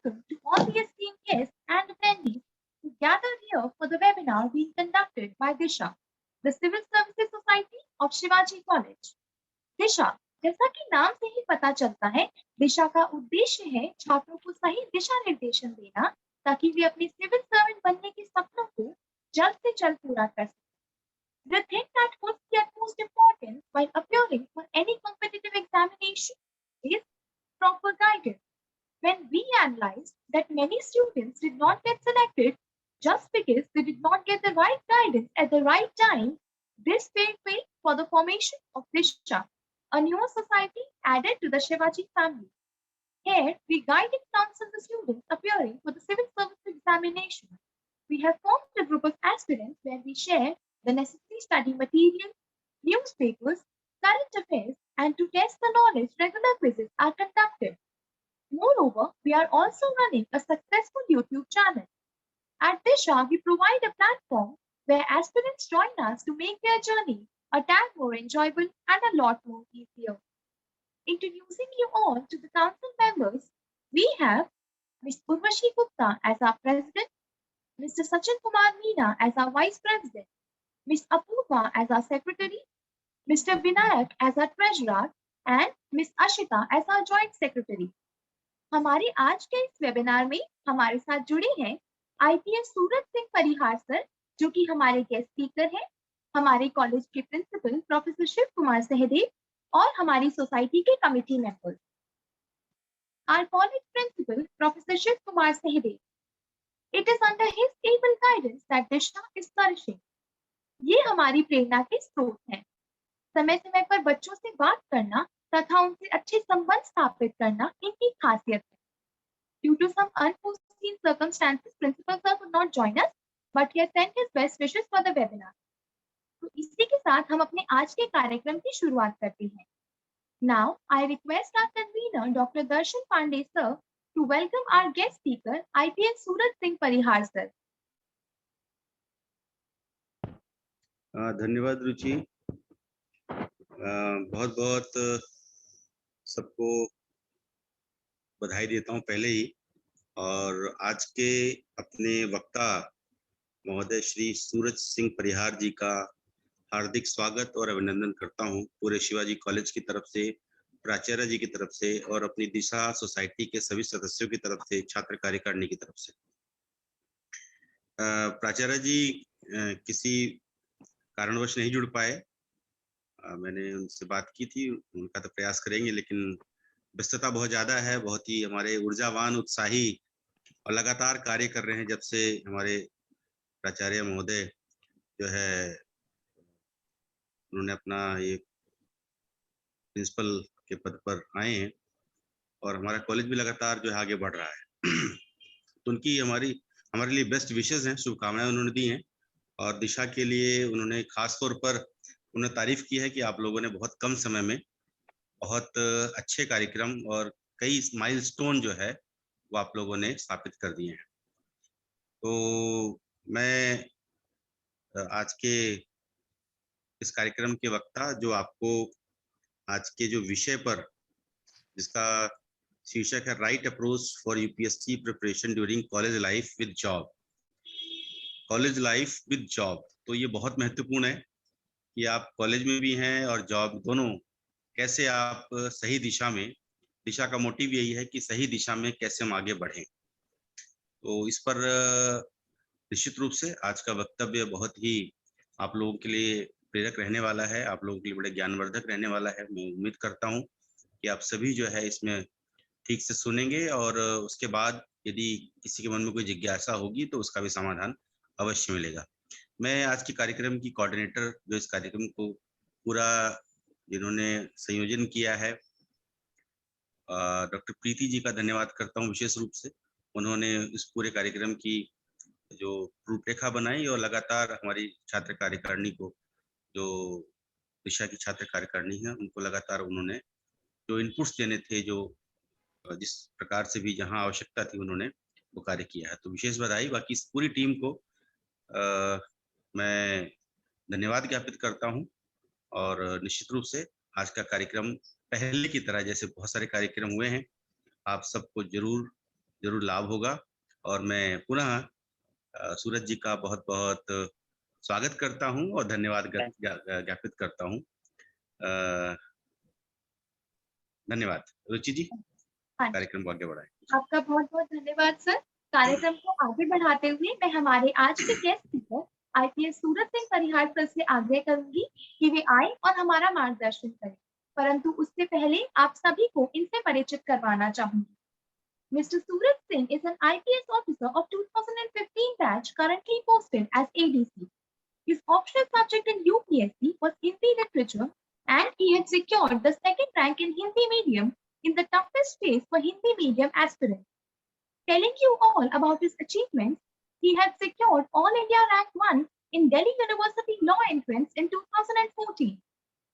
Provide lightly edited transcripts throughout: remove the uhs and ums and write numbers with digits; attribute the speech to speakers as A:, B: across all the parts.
A: welcome to all the esteemed guests and attendees who gathered here for the webinar being conducted by Disha, the Civil Services Society of Shivaji College. दिशा, जैसा कि नाम से ही पता चलता है, दिशा का उद्देश्य है छात्रों को सही दिशा निर्देशन देना ताकि वे अपने सिविल सर्वेंट बनने के सपनों को जल्द से जल्द पूरा कर सकें. The thing that holds the utmost importance while appearing for any competitive examination is proper guidance. When we analyzed that many students did not get selected just because they did not get the right guidance at the right time, this paved way for the formation of Disha, a newer society added to the Shivaji family. Here, we guide and counsel the students appearing for the civil service examination. We have formed a group of aspirants where we share the necessary study material, newspapers, current affairs, and to test the knowledge, regular quizzes are conducted. Moreover, we are also running a successful YouTube channel. At Disha, we provide a platform where aspirants join us to make their journey a tad more enjoyable and a lot more easier. Introducing you all to the council members, we have Ms. Urvashi Gupta as our president, Mr. Sachin Kumar Meena as our vice president, Ms. Apurva as our secretary, Mr. Vinayak as our treasurer, and Ms. Ashita as our joint secretary. हमारे आज के इस webinar में हमारे साथ जुड़े हैं IPS Suraj Singh Parihar sir, जो कि हमारे गेस्ट स्पीकर हैं, हमारे कॉलेज के प्रिंसिपल प्रोफेसर शिव कुमार सहदेव और हमारी सोसाइटी के committee members. Our college principal, Professor Shiv Kumar Sahdev. It is under his able guidance that Disha is flourishing. ये हमारी प्रेरणा के स्रोत हैं. समय समय पर बच्चों से बात करना तथा उनसे अच्छे संबंध स्थापित करना इनकी खासियत है. Due to some unforeseen circumstances, Principal Sir could not join us, but he has sent his best wishes for the webinar. तो इसी के साथ हम अपने आज के कार्यक्रम की शुरुआत करते हैं. Now, I request our convener, Dr. Darshan Pandey Sir, to welcome our guest speaker, IPS Suraj Singh Parihar Sir.
B: धन्यवाद रुचि. बहुत बहुत सबको बधाई देता हूं पहले ही, और आज के अपने वक्ता महोदय श्री सूरज सिंह परिहार जी का हार्दिक स्वागत और अभिनंदन करता हूं पूरे शिवाजी कॉलेज की तरफ से, प्राचार्य जी की तरफ से और अपनी दिशा सोसाइटी के सभी सदस्यों की तरफ से, छात्र कार्यकारिणी की तरफ से. प्राचार्य जी किसी कारणवश नहीं जुड़ पाए. मैंने उनसे बात की थी, उनका तो प्रयास करेंगे, लेकिन व्यस्तता बहुत ज़्यादा है. बहुत ही हमारे ऊर्जावान, उत्साही और लगातार कार्य कर रहे हैं जब से हमारे प्राचार्य महोदय जो है उन्होंने अपना ये प्रिंसिपल के पद पर आए हैं, और हमारा कॉलेज भी लगातार जो है आगे बढ़ रहा है. तो उनकी हमारे लिए बेस्ट विशेस हैं, शुभकामनाएं उन्होंने दी हैं. और दिशा के लिए उन्होंने खास तौर पर उन्होंने तारीफ की है कि आप लोगों ने बहुत कम समय में बहुत अच्छे कार्यक्रम और कई माइलस्टोन जो है वो आप लोगों ने स्थापित कर दिए हैं. तो मैं आज के इस कार्यक्रम के वक्ता, जो आपको आज के जो विषय पर, जिसका शीर्षक है right approach for UPSC preparation during college life with job, college life with job. तो ये बहुत महत्वपूर्ण है कि आप कॉलेज में भी हैं और जॉब, दोनों कैसे आप सही दिशा में, दिशा का मोटिव यही है कि सही दिशा में कैसे हम आगे बढ़ें. तो इस पर निश्चित रूप से आज का वक्तव्य बहुत ही आप लोगों के लिए प्रेरक रहने वाला है, आप लोगों के लिए बड़े ज्ञानवर्धक रहने वाला है. मैं उम्मीद करता हूं कि आप सभी जो है इसमें ठीक से सुनेंगे, और उसके बाद यदि किसी के मन में कोई जिज्ञासा होगी तो उसका भी समाधान अवश्य मिलेगा. मैं आज के कार्यक्रम की कोऑर्डिनेटर, जो इस कार्यक्रम को पूरा जिन्होंने संयोजन किया है, डॉक्टर प्रीति जी का धन्यवाद करता हूं विशेष रूप से. उन्होंने इस पूरे कार्यक्रम की जो रूपरेखा बनाई और लगातार हमारी छात्र कार्यकारिणी को, जो दिशा की छात्र कार्यकारिणी है, उनको लगातार उन्होंने जो इनपुट्स देने थे, जो जिस प्रकार से भी जहां आवश्यकता थी उन्होंने वो कार्य किया है. तो विशेष बधाई. बाकी इस पूरी टीम को मैं धन्यवाद ज्ञापित करता हूं, और निश्चित रूप से आज का कार्यक्रम पहले की तरह, जैसे बहुत सारे कार्यक्रम हुए हैं, आप सबको जरूर जरूर लाभ होगा। और मैं पुनः सूरज जी का बहुत बहुत स्वागत करता हूं और धन्यवाद ज्ञापित करता हूं। धन्यवाद। रुचि जी,
A: हाँ जी,
B: कार्यक्रम को आगे बढ़ाएं।
A: आपका बहुत-बहुत धन्यवाद सर। कार्यक्रम को आगे बढ़ाते हुए मैं हमारे आज के guest speaker IPS Suraj Singh Parihar sir से आग्रह करूंगी कि वे आए और हमारा मार्गदर्शन करें। परंतु उससे पहले आप सभी को इनसे परिचित करवाना चाहूंगी। Mr. Suraj Singh is an IPS officer of 2015 batch currently posted as ADC. His optional subject in UPSC was Hindi literature and he had secured the second rank in Hindi medium in the toughest phase for Hindi medium aspirants. Telling you all about his achievements, he had secured All India Rank 1 in Delhi University Law Entrance in 2014.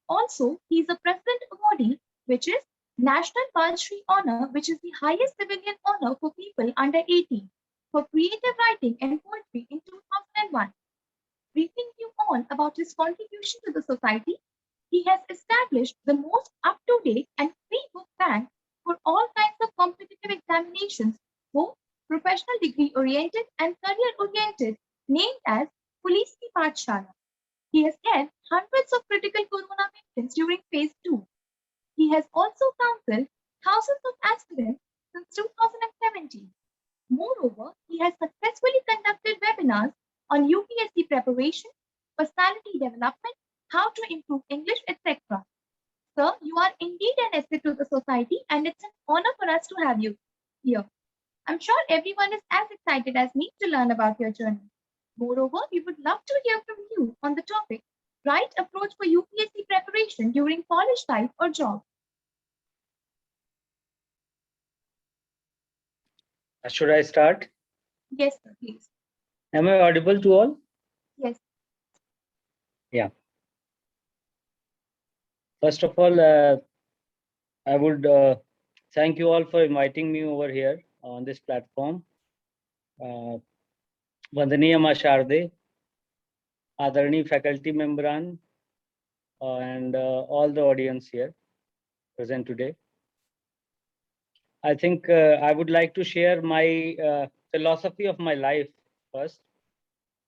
A: Also, he is a president awardee, which is National Padshri Honor, which is the highest civilian honor for people under 18, for creative writing and poetry in 2001. Briefing you all about his contribution to the society, he has established the most up-to-date and free book bank for all kinds of competitive examinations, both professional degree-oriented and career-oriented, named as Police Ki Pathshala. He has helped hundreds of critical corona victims during phase 2. He has also counseled thousands of aspirants since 2017. Moreover, he has successfully conducted webinars on UPSC preparation, personality development, how to improve English, etc. Sir, you are indeed an asset to the society and it's an honor for us to have you here. I'm sure everyone is as excited as me to learn about your journey. Moreover, we would love to hear from you on the topic right approach for UPSC preparation during college life or job.
C: Should I start?
A: Yes, sir, please.
C: Am I audible to all?
A: Yes.
C: Yeah. First of all, I would thank you all for inviting me over here on this platform. Vandaniya Ma Sharde, Adarani faculty membran, and all the audience here present today. I think I would like to share my philosophy of my life first.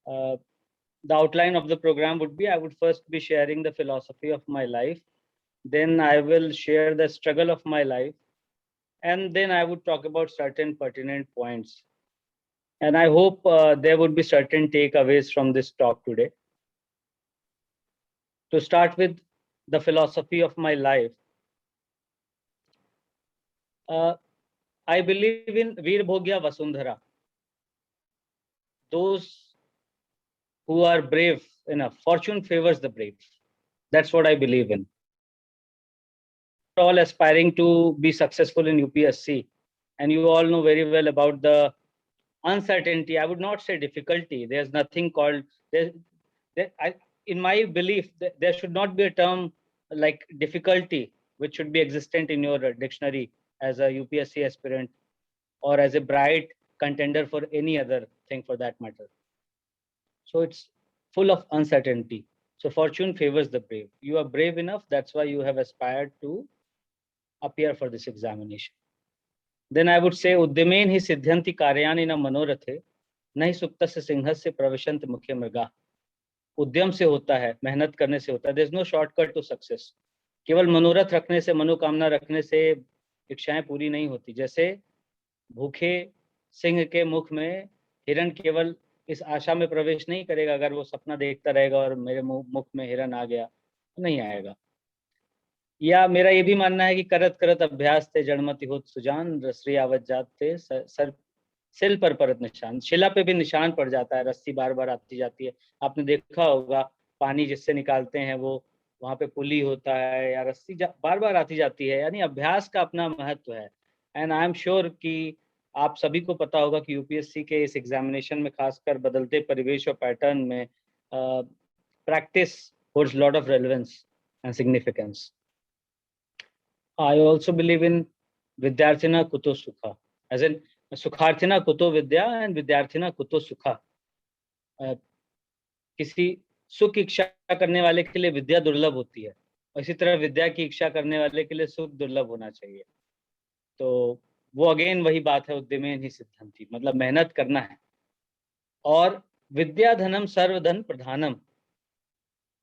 C: The outline of the program would be, I would first be sharing the philosophy of my life. Then I will share the struggle of my life. And then I would talk about certain pertinent points. And I hope there would be certain takeaways from this talk today. To start with the philosophy of my life, I believe in Veer Bhogya Vasundhara. Those who are brave enough, fortune favors the brave. That's what I believe in. All aspiring to be successful in UPSC, and you all know very well about the uncertainty. I would not say difficulty. There's nothing called in my belief, there should not be a term like difficulty which should be existent in your dictionary as a UPSC aspirant or as a bright contender for any other thing for that matter. So it's full of uncertainty. So fortune favors the brave. You are brave enough. That's why you have aspired to appear for this examination. Then I would say Uddimen hi siddhyanti karyani na manorathe nahi suktasya singhasya pravishant mukhya mriga. उद्यम से होता है, मेहनत करने से होता है. There's no shortcut to success. केवल मनोरथ रखने से, मनोकामना रखने से इच्छाएं पूरी नहीं होती. जैसे भूखे सिंह के मुख में हिरण केवल इस आशा में प्रवेश नहीं करेगा, अगर वो सपना देखता रहेगा और मेरे मुख में हिरण आ गया, नहीं आएगा. या मेरा ये भी मानना है कि करत करत अभ्यास थे जड़मति होत सुजान, रसरी आवत जात थे सर सिल पर परत निशान. शिला पे भी निशान पड़ जाता है, रस्सी बार बार आती जाती है. आपने देखा होगा पानी जिससे निकालते हैं वो वहां पे पुली होता है या रस्सी बार बार आती जाती है. यानी अभ्यास का अपना महत्व है. एंड आई एम श्योर कि आप सभी को पता होगा कि यूपीएससी के इस एग्जामिनेशन में खासकर बदलते परिवेश और पैटर्न में practice holds lot of relevance and significance. I also believe in Vidyarthina Kuto Sukha, as in Sukharthina Kuto Vidya and Vidyarthina Kuto Sukha. किसी सुख की इच्छा करने वाले के लिए विद्या दुर्लभ होती है, और इसी तरह विद्या की इच्छा करने वाले के लिए सुख दुर्लभ होना चाहिए. तो वो अगेन वही बात है, उद्यमेन ही सिद्धंति, मतलब मेहनत करना है। और विद्याधनम सर्वधन प्रधानम,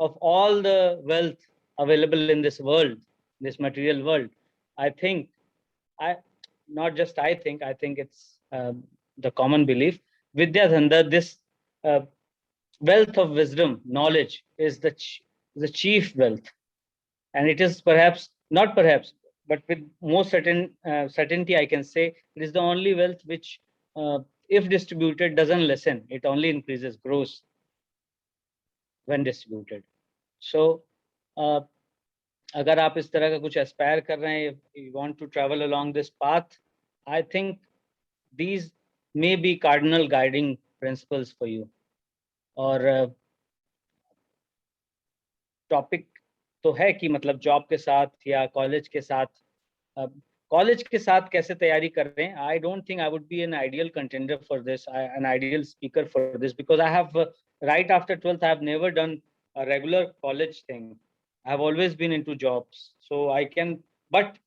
C: of all the wealth available in this world, this material world, I think, I not just I think it's the common belief, Vidyadhanda, this uh, wealth of wisdom, knowledge, is the chief wealth, and it is perhaps not perhaps, but with most certainty, I can say it is the only wealth which, if distributed, doesn't lessen; it only increases, grows when distributed. So, अगर आप इस तरह का कुछ Aspire कर रहे हैं, you want to travel along this path, I think these may be cardinal guiding principles for you. और टॉपिक तो है कि मतलब जॉब के साथ या कॉलेज के साथ, कॉलेज के साथ कैसे तैयारी कर रहे हैं। I don't think I would be an ideal contender for this, an ideal speaker for this, because I have right after 12th I have never done a regular college thing. I have always been into jobs, so I can, but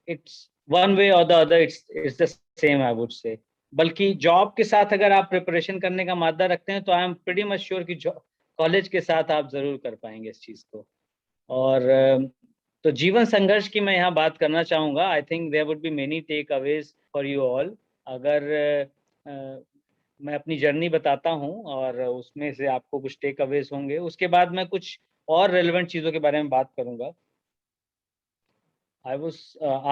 C: it's one way or the other, it's the same, I would say. बल्कि job के साथ अगर आप preparation करने का मादा रखते हैं तो I am pretty much sure कि कॉलेज के साथ आप जरूर कर पाएंगे इस चीज को। और तो जीवन संघर्ष की मैं यहाँ बात करना चाहूँगा। I think there would be many takeaways for you all. अगर मैं अपनी जर्नी बताता हूँ और उसमें से आपको कुछ टेक अवेज होंगे, उसके बाद मैं कुछ और रेलेवेंट चीज़ों के बारे में बात करूँगा। I was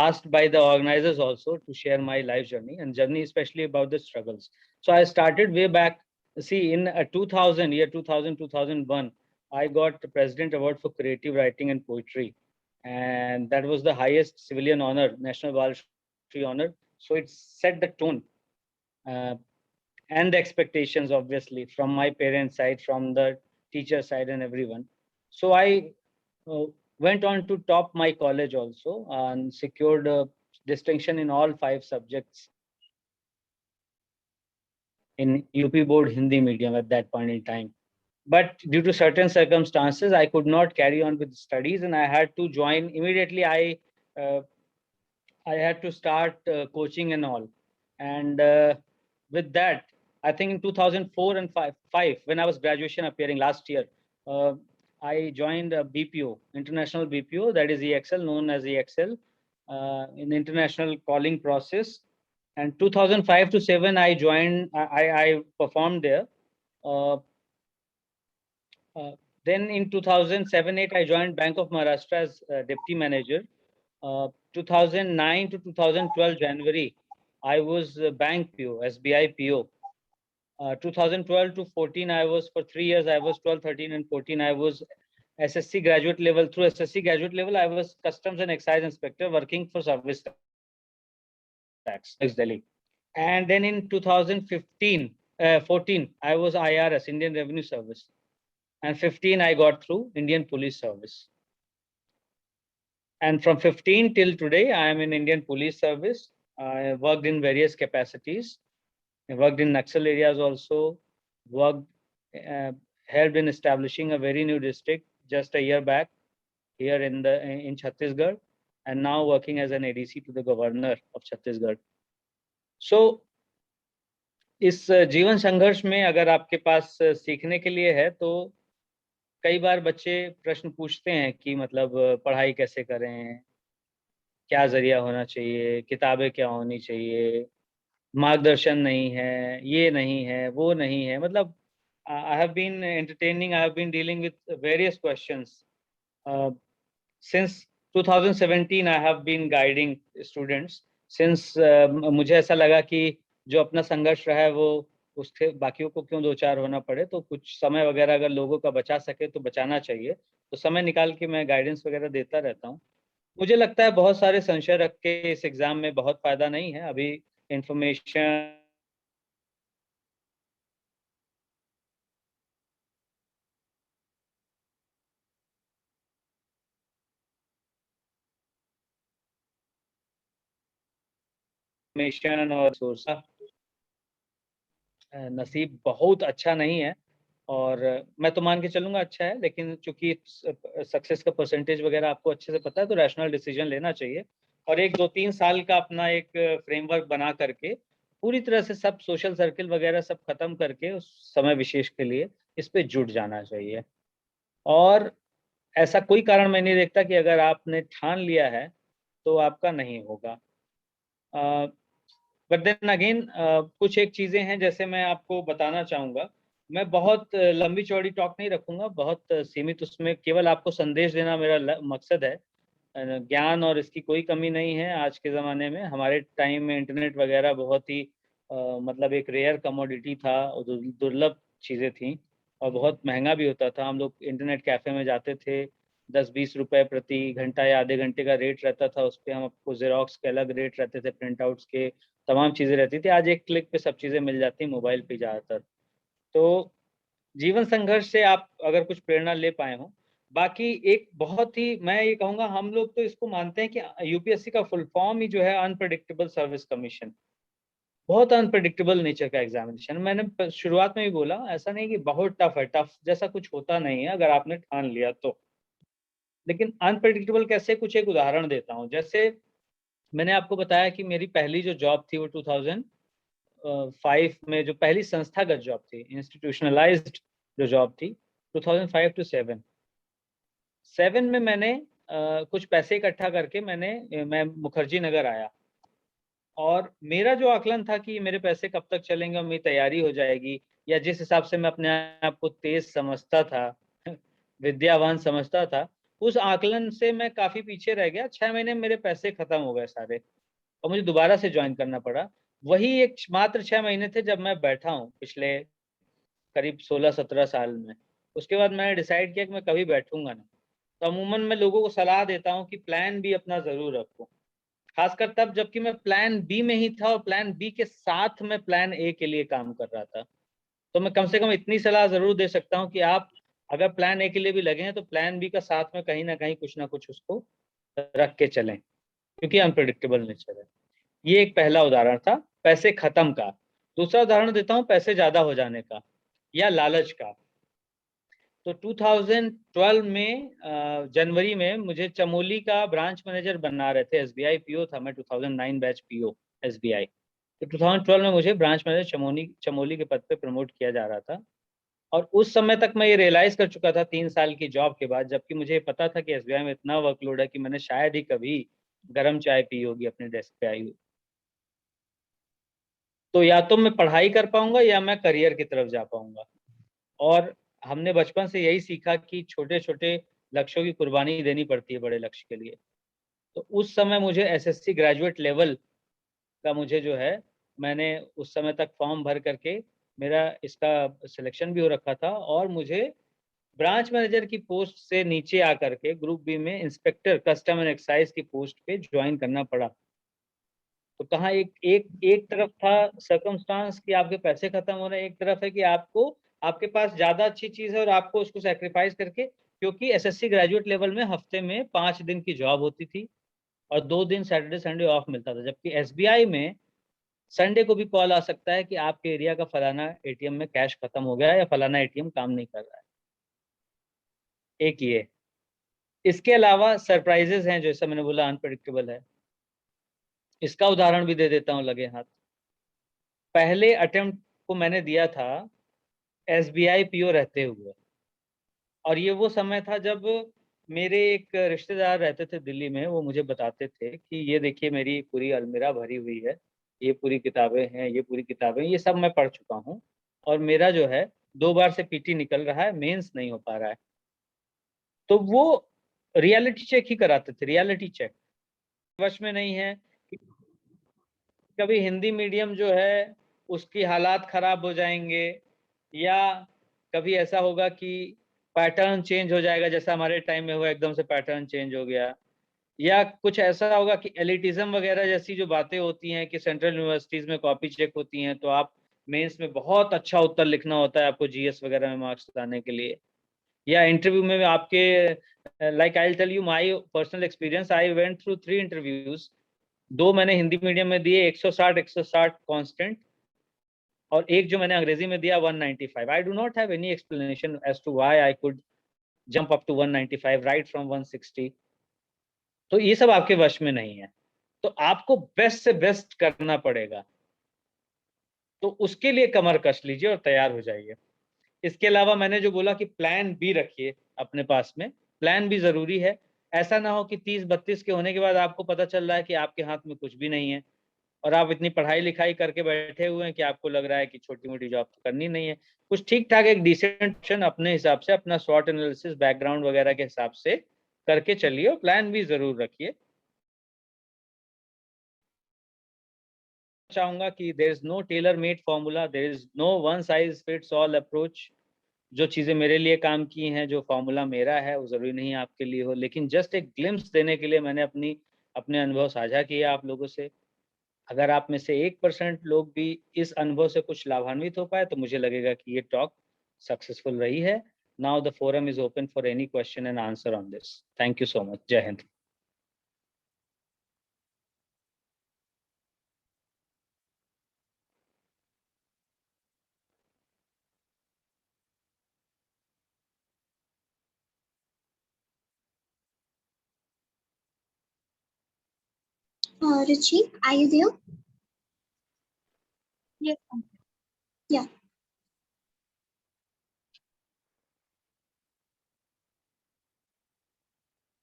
C: asked by the organizers also to share my life journey, and journey especially about the struggles. So I started way back. See, in 2001, I got the President Award for Creative Writing and Poetry, and that was the highest civilian honor, National Bal Shri honor. So it set the tone and the expectations, obviously, from my parents' side, from the teacher side, and everyone. So I went on to top my college also and secured a distinction in all 5 subjects in UP board Hindi medium at that point in time. But due to certain circumstances, I could not carry on with studies, and I had to join immediately. I had to start coaching and all. And with that, I think in 2004 and 5, when I was graduation appearing last year, I joined a BPO, international BPO, that is EXL, known as EXL, in international calling process. And 2005 to 7, I joined, I performed there. Then in 2007-8, I joined Bank of Maharashtra as deputy manager. 2009 to 2012 January, I was bank PO, SBI PO. 2012 to 14, I was for 3 years, I was 12, 13 and 14, I was SSC graduate level. Through SSC graduate level, I was Customs and Excise Inspector working for Service Tax, Delhi. And then in 2014, I was IRS, Indian Revenue Service. And 15, I got through Indian Police Service. And from 15 till today, I am in Indian Police Service. I worked in various capacities. I worked in Naxal areas also, helped in establishing a very new district just a year back here in Chhattisgarh, and now working as an ADC to the governor of Chhattisgarh. So, इस जीवन संघर्ष में अगर आपके पास सीखने के लिए है तो कई बार बच्चे प्रश्न पूछते हैं कि मतलब पढ़ाई कैसे करें, क्या जरिया होना चाहिए, किताबें क्या होनी चाहिए, मार्गदर्शन नहीं है, ये नहीं है, वो नहीं है। मतलब I have been entertaining, I have been dealing with various questions. Since 2017, I have been guiding students. Since मुझे ऐसा लगा कि जो अपना संघर्ष रहा है वो उसके बाकियों को क्यों 2-4 होना पड़े, तो कुछ समय वगैरह अगर लोगों का बचा सके तो बचाना चाहिए। तो समय निकाल के मैं गाइडेंस वगैरह देता रहता हूँ। मुझे लगता है बहुत सारे संशय रख के इस एग्जाम में बहुत फायदा नहीं है। अभी इंफॉर्मेशन और सोर्स नसीब बहुत अच्छा नहीं है, और मैं तो मान के चलूंगा अच्छा है, लेकिन चूंकि सक्सेस का परसेंटेज वगैरह आपको अच्छे से पता है तो रैशनल डिसीजन लेना चाहिए। और एक 2-3 साल का अपना एक फ्रेमवर्क बना करके पूरी तरह से सब सोशल सर्किल वगैरह सब खत्म करके उस समय विशेष के लिए इस पे जुट जाना चाहिए। और ऐसा कोई कारण मैं नहीं देखता कि अगर आपने ठान लिया है तो आपका नहीं होगा। बट देन अगेन कुछ एक चीज़ें हैं जैसे मैं आपको बताना चाहूँगा। मैं बहुत लंबी चौड़ी टॉक नहीं रखूँगा, बहुत सीमित उसमें केवल आपको संदेश देना मेरा मकसद है। ज्ञान और इसकी कोई कमी नहीं है आज के ज़माने में। हमारे टाइम में इंटरनेट वगैरह बहुत ही मतलब एक रेयर कमोडिटी था और दुर्लभ चीज़ें थी और बहुत महँगा भी होता था। हम लोग इंटरनेट कैफ़े में जाते थे, 10-20 रुपए प्रति घंटा या आधे घंटे का रेट रहता था, उस पे हम आपको ज़ेरॉक्स के अलग रेट रहते थे, प्रिंट आउट्स के, तमाम चीज़ें रहती थी। आज एक क्लिक पे सब चीज़ें मिल जाती हैं मोबाइल पे ज़्यादातर। तो जीवन संघर्ष से आप अगर कुछ प्रेरणा ले पाए हों, बाकी एक बहुत ही मैं ये कहूँगा हम लोग तो इसको मानते हैं कि यूपीएससी का फुल फॉर्म ही जो है अनप्रेडिक्टेबल सर्विस कमीशन। बहुत अनप्रेडिक्टेबल नेचर का एग्जामिनेशन। मैंने शुरुआत में भी बोला ऐसा नहीं कि बहुत टफ है, टफ जैसा कुछ होता नहीं है अगर आपने ठान लिया तो। लेकिन अनप्रेडिक्टेबल कैसे, कुछ एक उदाहरण देता हूँ। जैसे मैंने आपको बताया कि मेरी पहली जो जॉब थी वो 2005 में जो पहली संस्थागत जॉब थी, इंस्टीट्यूशनलाइज्ड जो जॉब थी 2005 टू 7 में मैंने कुछ पैसे इकट्ठा करके मैं मुखर्जी नगर आया और मेरा जो आकलन था कि मेरे पैसे कब तक चलेंगे और मेरी तैयारी हो जाएगी, या जिस हिसाब से मैं अपने आप को तेज समझता था विद्यावान समझता था, उस आकलन से मैं काफ़ी पीछे रह गया। 6 महीने में मेरे पैसे खत्म हो गए सारे और मुझे दोबारा से जॉइन करना पड़ा। वही एक मात्र 6 महीने थे जब मैं बैठा हूँ पिछले करीब 16-17 साल में। उसके बाद मैंने डिसाइड किया कि मैं कभी बैठूँगा नहीं। तो अमूमन मैं लोगों को सलाह देता हूँ कि प्लान बी अपना ज़रूर रखो। खासकर तब जबकि मैं प्लान बी में ही था और प्लान बी के साथ मैं प्लान ए के लिए काम कर रहा था। तो मैं कम से कम इतनी सलाह ज़रूर दे सकता हूँ कि आप अगर प्लान ए के लिए भी लगे हैं तो प्लान बी का साथ में कहीं न कहीं कुछ न कुछ उसको रख के चलें, क्योंकि अनप्रेडिक्टेबल नेचर है। ये एक पहला उदाहरण था पैसे खत्म का। दूसरा उदाहरण देता हूँ पैसे ज़्यादा हो जाने का या लालच का। तो 2012 में जनवरी में मुझे चमोली का ब्रांच मैनेजर बना रहे थे, एसबीआई पीओ था मैं, 2009 बैच पीओ एसबीआई। तो 2012 में मुझे ब्रांच मैनेजर चमोली के पद पे प्रमोट किया जा रहा था और उस समय तक मैं ये रियलाइज़ कर चुका था 3 साल की जॉब के बाद, जबकि मुझे पता था कि एसबीआई में इतना वर्कलोड है कि मैंने शायद ही कभी गरम चाय पी होगी अपने डेस्क पे आई हुई। तो या तो मैं पढ़ाई कर पाऊँगा या मैं करियर की तरफ जा पाऊँगा। और हमने बचपन से यही सीखा कि छोटे-छोटे लक्ष्यों की कुर्बानी देनी पड़ती है बड़े लक्ष्य के लिए। तो उस समय मुझे एसएससी ग्रेजुएट लेवल का मुझे जो है, मैंने उस समय तक फॉर्म भर करके मेरा इसका सिलेक्शन भी हो रखा था और मुझे ब्रांच मैनेजर की पोस्ट से नीचे आकर के ग्रुप बी में इंस्पेक्टर कस्टम एंड एक्साइज की पोस्ट पे जॉइन करना पड़ा। तो कहाँ एक एक एक तरफ था सर्कमस्टांस कि आपके पैसे खत्म हो रहे हैं, एक तरफ है कि आपको आपके पास ज़्यादा अच्छी चीज़ है और आपको उसको सैक्रिफाइस करके, क्योंकि एसएससी ग्रेजुएट लेवल में हफ्ते में 5 दिन की जॉब होती थी और 2 दिन सैटरडे संडे ऑफ मिलता था। जबकि एसबीआई में संडे को भी कॉल आ सकता है कि आपके एरिया का फलाना एटीएम में कैश खत्म हो गया है या फलाना एटीएम काम नहीं कर रहा है। एक ये। इसके अलावा सरप्राइज़ेज़ हैं, जैसा मैंने बोला अनप्रेडिक्टेबल है। इसका उदाहरण भी दे देता हूँ लगे हाथ। पहले अटेम्प्ट को मैंने दिया था एसबीआई पीओ रहते हुए और ये वो समय था जब मेरे एक रिश्तेदार रहते थे दिल्ली में, वो मुझे बताते थे कि ये देखिए मेरी पूरी अलमीरा भरी हुई है, ये पूरी किताबें हैं, ये पूरी किताबें, ये सब मैं पढ़ चुका हूँ और मेरा जो है 2 बार से पीटी निकल रहा है, मेंस नहीं हो पा रहा है। तो वो रियलिटी चेक ही कराते थे, रियलिटी चेक। वश में नहीं है कि कभी हिंदी मीडियम जो है उसकी हालात खराब हो जाएँगे या कभी ऐसा होगा कि पैटर्न चेंज हो जाएगा, जैसा हमारे टाइम में हुआ एकदम से पैटर्न चेंज हो गया, या कुछ ऐसा होगा कि एलिटिज़्म वगैरह जैसी जो बातें होती हैं कि सेंट्रल यूनिवर्सिटीज़ में कॉपी चेक होती हैं, तो आप मेंस में बहुत अच्छा उत्तर लिखना होता है आपको जीएस वगैरह में मार्क्स लाने के लिए, या इंटरव्यू में आपके like I will tell you my personal experience, I went through 3 interviews. 2 मैंने हिंदी मीडियम में दिए 160 कांस्टेंट और एक जो मैंने अंग्रेजी में दिया 195। I do not have any explanation as to why I could jump up to 195 right from 160। तो ये सब आपके वश में नहीं है। तो आपको बेस्ट से बेस्ट करना पड़ेगा। तो उसके लिए कमर कस लीजिए और तैयार हो जाइए। इसके अलावा मैंने जो बोला कि प्लान बी रखिए अपने पास में, प्लान बी जरूरी है। ऐसा ना हो कि 30-32 के होने के बाद आपको पता चल रहा है कि आपके हाथ में कुछ भी नहीं है और आप इतनी पढ़ाई लिखाई करके बैठे हुए हैं कि आपको लग रहा है कि छोटी मोटी जॉब तो करनी नहीं है। कुछ ठीक ठाक एक डिसेंट ऑप्शन अपने हिसाब से, अपना स्वॉट एनालिसिस बैकग्राउंड वगैरह के हिसाब से करके चलिए और प्लान भी जरूर रखिए। चाहूंगा कि there is no tailor made formula, there is no one size fits all approach. जो चीजें मेरे लिए काम की हैं, जो फॉर्मूला मेरा है, वो जरूरी नहीं आपके लिए हो, लेकिन जस्ट एक ग्लिम्स देने के लिए मैंने अपने अनुभव साझा किए आप लोगों से। अगर आप में से 1% लोग भी इस अनुभव से कुछ लाभान्वित हो पाए तो मुझे लगेगा कि ये टॉक सक्सेसफुल रही है। Now the forum is open for any question and answer on this. Thank you so much. जय Hind.
D: Ruchi, are you there?
A: Yes, thank you.
D: Yeah.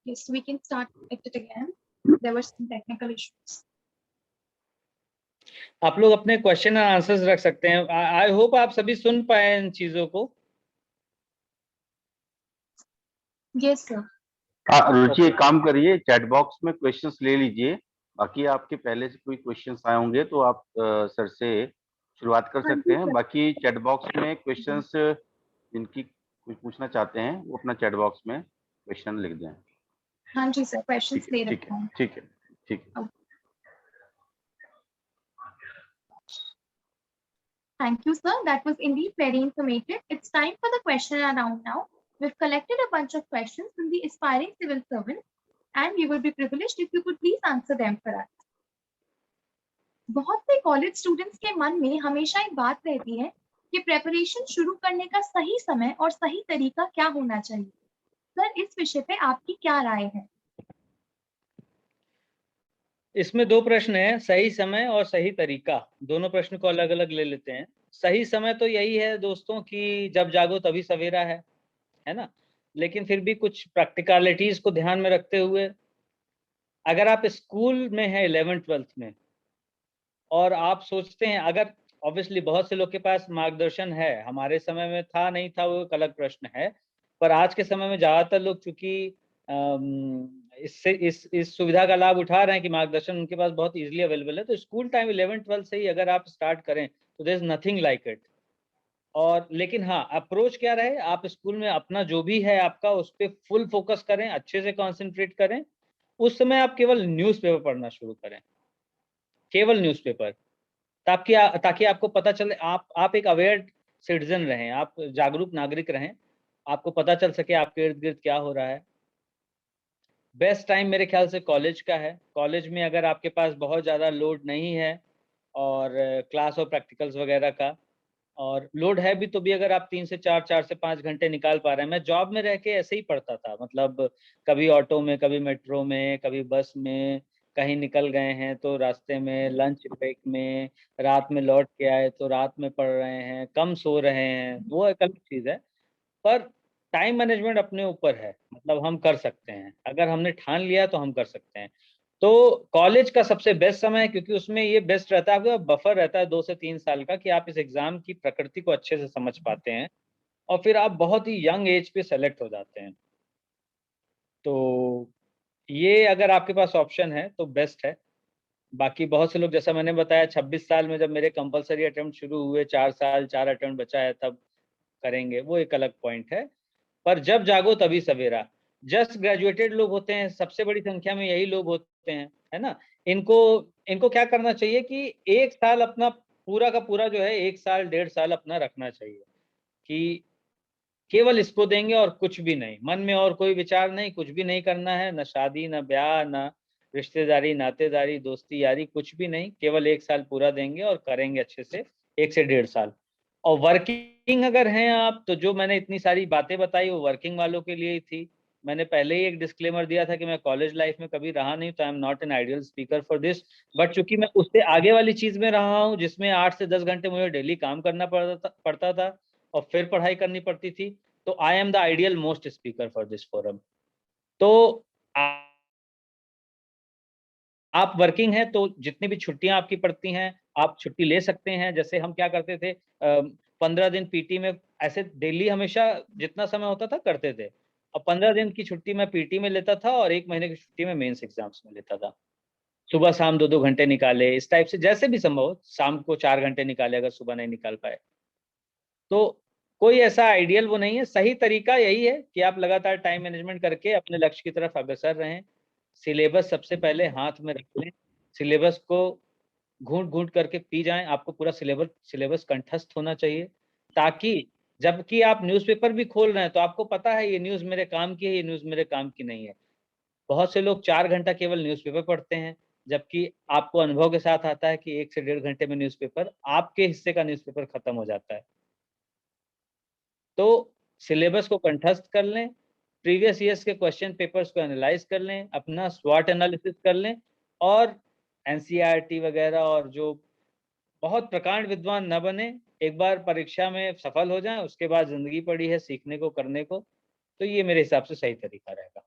A: Yes, we can start it again. There were some technical issues.
C: आप लोग अपने question and answers रख सकते हैं। I hope आप सभी सुन पाए इन चीजों को।
A: Yes, sir.
E: रुचि एक काम करिए, चैट बॉक्स में क्वेश्चंस ले लीजिए। बाकी आपके पहले से कोई क्वेश्चंस आए होंगे तो आप सर से शुरुआत कर
A: हाँ
E: सकते
A: जी,
E: हैं।
A: सर।
E: बाकी चैट बॉक्स में क्वेश्चंस जिनकी कुछ पूछना चाहते हैं वो अपना चैट बॉक्स में क्वेश्चन लिख दें।
A: हाँ जी सर, क्वेश्चंस ले
E: ठीक
A: रखा
E: है,
A: हूँ।
E: ठीक है, ठीक है।
A: Thank you, sir. That was indeed very informative. It's time for the question and round now. We've collected a bunch of questions from the aspiring civil servants, and we would be privileged if you could please answer them for us. बहुत से college students के मन में हमेशा एक बात रहती है कि प्रेपरेशन शुरू करने का सही समय और सही तरीका क्या होना चाहिए। सर, इस विषय पे आपकी क्या राय है?
C: इसमें दो प्रश्न है, सही समय और सही तरीका। दोनों प्रश्न को अलग अलग ले लेते हैं। सही समय तो यही है दोस्तों कि जब जागो तभी सवेरा है ना। लेकिन फिर भी कुछ प्रैक्टिकलिटीज को ध्यान में रखते हुए, अगर आप स्कूल में हैं 11th-12th में और आप सोचते हैं, अगर ऑब्वियसली बहुत से लोग के पास मार्गदर्शन है, हमारे समय में था नहीं था वो एक अलग प्रश्न है, पर आज के समय में ज्यादातर लोग चूंकि इससे इस सुविधा का लाभ उठा रहे हैं कि मार्गदर्शन उनके पास बहुत इजीली अवेलेबल है। तो स्कूल टाइम 11th-12th से ही अगर आप स्टार्ट करें तो there is nothing like it. और लेकिन हाँ, अप्रोच क्या रहे, आप स्कूल में अपना जो भी है आपका उस पर फुल फोकस करें, अच्छे से कॉन्सेंट्रेट करें। उस समय आप केवल न्यूज़पेपर पढ़ना शुरू करें, केवल न्यूज़पेपर, ताकि आपको पता चले, आप एक अवेयर सिटीजन रहें, आप जागरूक नागरिक रहें, आपको पता चल सके आपके इर्द गिर्द क्या हो रहा है। बेस्ट टाइम मेरे ख्याल से कॉलेज का है। कॉलेज में अगर आपके पास बहुत ज़्यादा लोड नहीं है और क्लास और प्रैक्टिकल्स वगैरह का, और लोड है भी तो भी अगर आप 3 से 4, 4 से 5 घंटे निकाल पा रहे हैं। मैं जॉब में रह के ऐसे ही पढ़ता था, मतलब कभी ऑटो में, कभी मेट्रो में, कभी बस में, कहीं निकल गए हैं तो रास्ते में, लंच ब्रेक में, रात में लौट के आए तो रात में पढ़ रहे हैं, कम सो रहे हैं, वो एक अलग चीज़ है। पर टाइम मैनेजमेंट अपने ऊपर है, मतलब हम कर सकते हैं, अगर हमने ठान लिया तो हम कर सकते हैं। तो कॉलेज का सबसे बेस्ट समय है, क्योंकि उसमें ये बेस्ट रहता है, आपका बफर रहता है 2 से 3 साल का, कि आप इस एग्जाम की प्रकृति को अच्छे से समझ पाते हैं और फिर आप बहुत ही यंग एज पे सेलेक्ट हो जाते हैं। तो ये अगर आपके पास ऑप्शन है तो बेस्ट है। बाकी बहुत से लोग, जैसा मैंने बताया, 26 साल में जब मेरे कंपलसरी अटेम्प्ट शुरू हुए, 4 साल 4 अटेम्प्ट बचा है, तब करेंगे, वो एक अलग पॉइंट है। पर जब जागो तभी सवेरा। जस्ट ग्रेजुएटेड लोग होते हैं, सबसे बड़ी संख्या में यही लोग होते हैं, है ना। इनको इनको क्या करना चाहिए कि 1 साल अपना पूरा का पूरा जो है, 1 साल 1.5 साल अपना रखना चाहिए कि केवल इसको देंगे और कुछ भी नहीं, मन में और कोई विचार नहीं, कुछ भी नहीं करना है, न शादी, न ब्याह, न रिश्तेदारी, नातेदारी, दोस्ती यारी, कुछ भी नहीं, केवल 1 साल पूरा देंगे और करेंगे अच्छे से, 1 से 1.5 साल। और वर्किंग अगर हैं आप, तो जो मैंने इतनी सारी बातें बताई वो वर्किंग वालों के लिए ही थी। मैंने पहले ही एक डिस्क्लेमर दिया था कि मैं कॉलेज लाइफ में कभी रहा नहीं, तो I am not an ideal speaker for this. But चूंकि मैं उससे आगे वाली चीज में रहा हूँ, जिसमें 8 से 10 घंटे मुझे डेली काम करना पड़ता था और फिर पढ़ाई करनी पड़ती थी, तो I am the ideal most speaker for this forum. तो आप वर्किंग हैं तो जितनी भी छुट्टियां आपकी पड़ती हैं, आप छुट्टी ले सकते हैं। जैसे हम क्या करते थे, 15 दिन पीटी में, ऐसे डेली हमेशा जितना समय होता था करते थे, और 15 दिन की छुट्टी मैं पीटी में लेता था और 1 महीने की छुट्टी में मेंस एग्जाम्स में लेता था। सुबह शाम 2-2 घंटे निकाले, इस टाइप से जैसे भी संभव हो। शाम को 4 घंटे निकाले अगर सुबह नहीं निकाल पाए तो। कोई ऐसा आइडियल वो नहीं है, सही तरीका यही है कि आप लगातार टाइम मैनेजमेंट करके अपने लक्ष्य की तरफ अग्रसर रहें। सिलेबस सबसे पहले हाथ में रख लें, सिलेबस को घूंट घूंट करके पी जाएं। आपको पूरा सिलेबस कंठस्थ होना चाहिए, ताकि जबकि आप न्यूज़पेपर भी खोल रहे हैं तो आपको पता है ये न्यूज़ मेरे काम की है, ये न्यूज़ मेरे काम की नहीं है। बहुत से लोग 4 घंटा केवल न्यूज़पेपर पढ़ते हैं, जबकि आपको अनुभव के साथ आता है कि 1 से 1.5 घंटे में न्यूज़पेपर, आपके हिस्से का न्यूज़पेपर खत्म हो जाता है। तो सिलेबस को कंठस्थ कर लें, प्रीवियस ईयर्स के क्वेश्चन पेपर्स को एनालाइज कर लें, अपना स्वॉट एनालिसिस कर लें, और एनसीईआरटी वगैरह और जो बहुत प्रकांड विद्वान न बने, एक बार परीक्षा में सफल हो जाएं, उसके बाद जिंदगी पड़ी है सीखने को, करने को। तो ये मेरे हिसाब से सही तरीका रहेगा।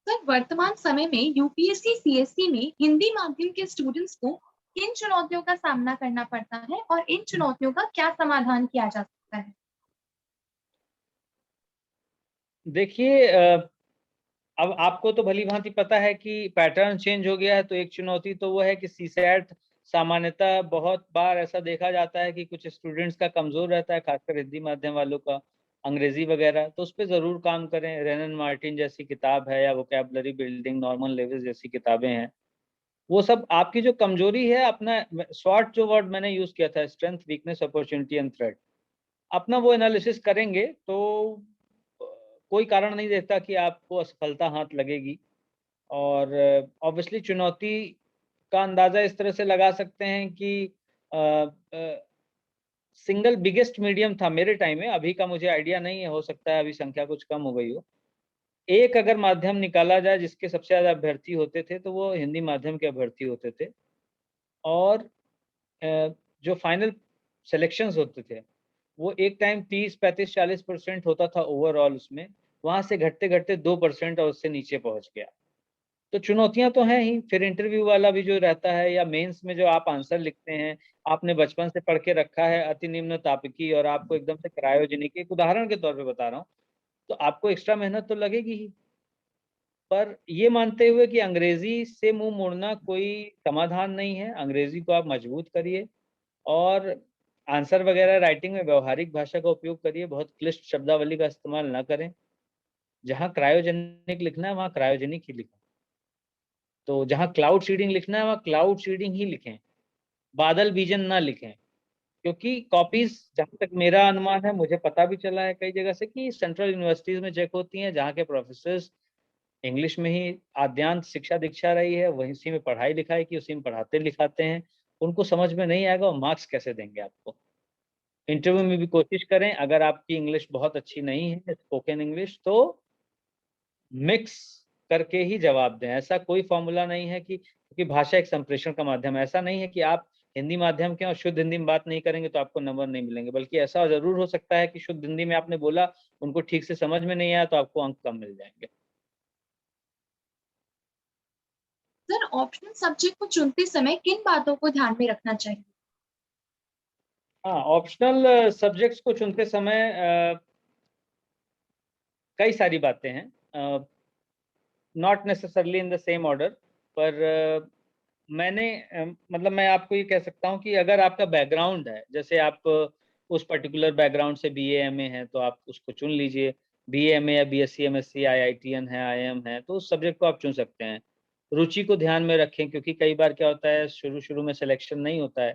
A: सर, वर्तमान समय में यूपीएससी सीएससी में हिंदी माध्यम के स्टूडेंट्स को किन चुनौतियों का सामना करना पड़ता है और इन चुनौतियों का क्या समाधान किया जा सकता है?
C: देखिए, अब आपको तो भली भांति पता है कि पैटर्न चेंज हो गया है। तो एक चुनौती तो वो है कि सीसैट सामान्यतः बहुत बार ऐसा देखा जाता है कि कुछ स्टूडेंट्स का कमजोर रहता है, खासकर हिंदी माध्यम वालों का, अंग्रेजी वगैरह। तो उस पर जरूर काम करें। रेनन मार्टिन जैसी किताब है, या वोकैबुलरी बिल्डिंग नॉर्मन लेवल्स जैसी किताबें हैं। वो सब आपकी जो कमजोरी है, अपना शॉर्ट जो वर्ड मैंने यूज किया था, strength, weakness, opportunity and threat, अपना वो एनालिसिस करेंगे तो कोई कारण नहीं देता कि आपको असफलता हाथ लगेगी। और ऑब्वियसली चुनौती का अंदाजा इस तरह से लगा सकते हैं कि सिंगल बिगेस्ट मीडियम था मेरे टाइम में, अभी का मुझे आइडिया नहीं है, हो सकता है अभी संख्या कुछ कम हो गई हो। एक अगर माध्यम निकाला जाए जिसके सबसे ज्यादा अभ्यर्थी होते थे, तो वो हिंदी माध्यम के अभ्यर्थी होते थे। और जो फाइनल सिलेक्शंस होते थे, वो एक टाइम 30, 35, 40% होता था ओवरऑल उसमें। वहां से घटते घटते 2% और उससे नीचे पहुंच गया। तो चुनौतियां तो हैं ही। फिर इंटरव्यू वाला भी जो रहता है, या मेंस में जो आप आंसर लिखते हैं, आपने बचपन से पढ़ के रखा है अति निम्न तापिकी, और आपको एकदम से क्रायोजेनिक, एक उदाहरण के तौर पे बता रहा हूँ, तो आपको एक्स्ट्रा मेहनत तो लगेगी ही। पर ये मानते हुए कि अंग्रेजी से मुंह मोड़ना कोई समाधान नहीं है, अंग्रेजी को आप मजबूत करिए, और आंसर वगैरह राइटिंग में व्यवहारिक भाषा का उपयोग करिए, बहुत क्लिष्ट शब्दावली का इस्तेमाल ना करें। जहाँ क्रायोजेनिक लिखना है वहाँ क्रायोजेनिक ही लिखें, तो जहाँ क्लाउड सीडिंग लिखना है वहाँ क्लाउड सीडिंग ही लिखें, बादल बीजन ना लिखें। क्योंकि कॉपीज, जहाँ तक मेरा अनुमान है, मुझे पता भी चला है कई जगह से, कि सेंट्रल यूनिवर्सिटीज में चेक होती हैं, जहाँ के प्रोफेसर्स इंग्लिश में ही आद्यांत शिक्षा दीक्षा रही है, वहीं उसी में पढ़ाई लिखाई की, उसी में पढ़ाते लिखाते हैं। उनको समझ में नहीं आएगा, और मार्क्स कैसे देंगे आपको। इंटरव्यू में भी कोशिश करें, अगर आपकी इंग्लिश बहुत अच्छी नहीं है, स्पोकन इंग्लिश, तो मिक्स करके ही जवाब दें। ऐसा कोई फॉर्मूला नहीं है कि, क्योंकि भाषा एक संप्रेषण का माध्यम है, ऐसा नहीं है कि आप हिंदी माध्यम के और शुद्ध हिंदी में बात नहीं करेंगे तो आपको नंबर नहीं मिलेंगे। बल्कि ऐसा जरूर हो सकता है कि शुद्ध हिंदी में आपने बोला, उनको ठीक से समझ में नहीं आया, तो आपको अंक कम मिल जाएंगे।
A: सर, ऑप्शनल सब्जेक्ट को चुनते समय किन बातों को ध्यान में रखना चाहिए?
C: हाँ, ऑप्शनल सब्जेक्ट्स को चुनते समय कई सारी बातें हैं, not necessarily in the same order. पर मतलब मैं आपको ये कह सकता हूँ कि अगर आपका बैकग्राउंड है, जैसे आप उस पर्टिकुलर बैकग्राउंड से बीए एमए है, तो आप उसको चुन लीजिए। बीए एमए या बीएससी एमएससी, आईआईटीएन है, आईएम है, तो उस सब्जेक्ट को आप चुन सकते हैं। रुचि को ध्यान में रखें, क्योंकि कई बार क्या होता है, शुरू शुरू में सिलेक्शन नहीं होता है,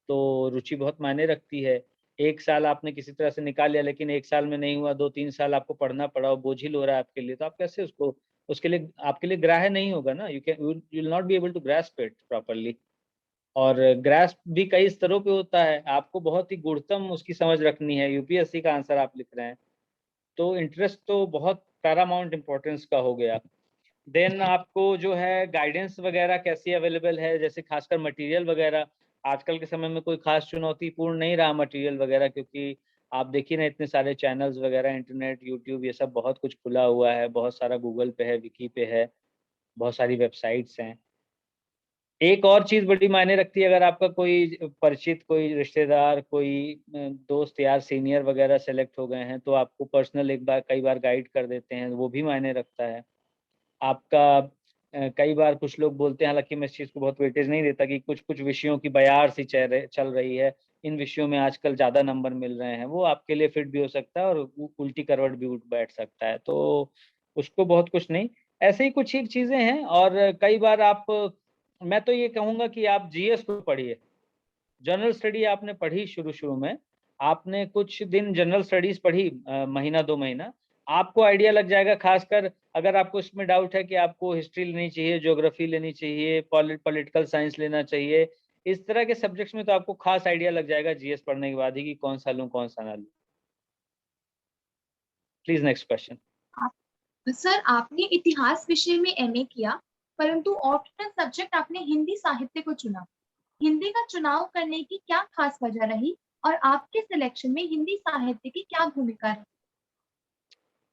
C: तो रुचि बहुत मायने रखती है। 1 साल आपने किसी तरह से निकाल लिया, लेकिन 1 साल में नहीं हुआ, 2-3 साल आपको पढ़ना पड़ा और बोझिल हो रहा है आपके लिए, तो आप कैसे उसको, उसके लिए आपके लिए ग्राह्य नहीं होगा ना। You will not be able to grasp it properly. और ग्रास्प भी कई स्तरों पे होता है, आपको बहुत ही गुणतम उसकी समझ रखनी है। यूपीएससी का आंसर आप लिख रहे हैं, तो इंटरेस्ट तो बहुत पैरामाउंट इम्पोर्टेंस का हो गया। देन आपको जो है गाइडेंस वगैरह कैसी अवेलेबल है, जैसे खासकर मटेरियल वगैरह। आजकल के समय में कोई खास चुनौतीपूर्ण नहीं रहा मटेरियल वगैरह, क्योंकि आप देखिए ना इतने सारे चैनल्स वगैरह, इंटरनेट, यूट्यूब, ये सब बहुत कुछ खुला हुआ है, बहुत सारा गूगल पे है, विकी पे है, बहुत सारी वेबसाइट्स हैं। एक और चीज़ बड़ी मायने रखती है, अगर आपका कोई परिचित, कोई रिश्तेदार, कोई दोस्त यार सीनियर वगैरह सेलेक्ट हो गए हैं, तो आपको पर्सनल एक बार कई बार गाइड कर देते हैं, वो भी मायने रखता है। आपका कई बार कुछ लोग बोलते हैं, हालाँकि मैं इस चीज़ को बहुत वेटेज नहीं देता, कि कुछ-कुछ विषयों की बयार सी चल रही है, इन विषयों में आजकल ज़्यादा नंबर मिल रहे हैं, वो आपके लिए फिट भी हो सकता है और उल्टी करवट भी उठ बैठ सकता है, तो उसको बहुत कुछ नहीं। ऐसे ही कुछ एक चीज़ें हैं, और कई बार मैं तो ये कहूँगा कि आप जीएस को पढ़िए। जनरल स्टडी आपने पढ़ी शुरू-शुरू में, आपने कुछ दिन जनरल स्टडीज़ पढ़ी, महीना 2 महीना, आपको आइडिया लग जाएगा, खासकर अगर आपको इसमें डाउट है कि आपको हिस्ट्री लेनी चाहिए, ज्योग्राफी लेनी चाहिए, पॉलिटिकल साइंस लेना चाहिए, इस तरह के सब्जेक्ट्स में तो आपको खास आइडिया लग जाएगा जीएस पढ़ने के बाद ही, कि कौन-सा लूँ, कौन-सा ना लूँ। Please next question.
A: सर, आपने इतिहास विषय में एमए किया, परंतु ऑप्शनल सब्जेक्ट आपने हिंदी साहित्य को चुना। हिंदी का चुनाव करने की क्या खास वजह रही और आपके सिलेक्शन में हिंदी साहित्य की क्या भूमिका रही?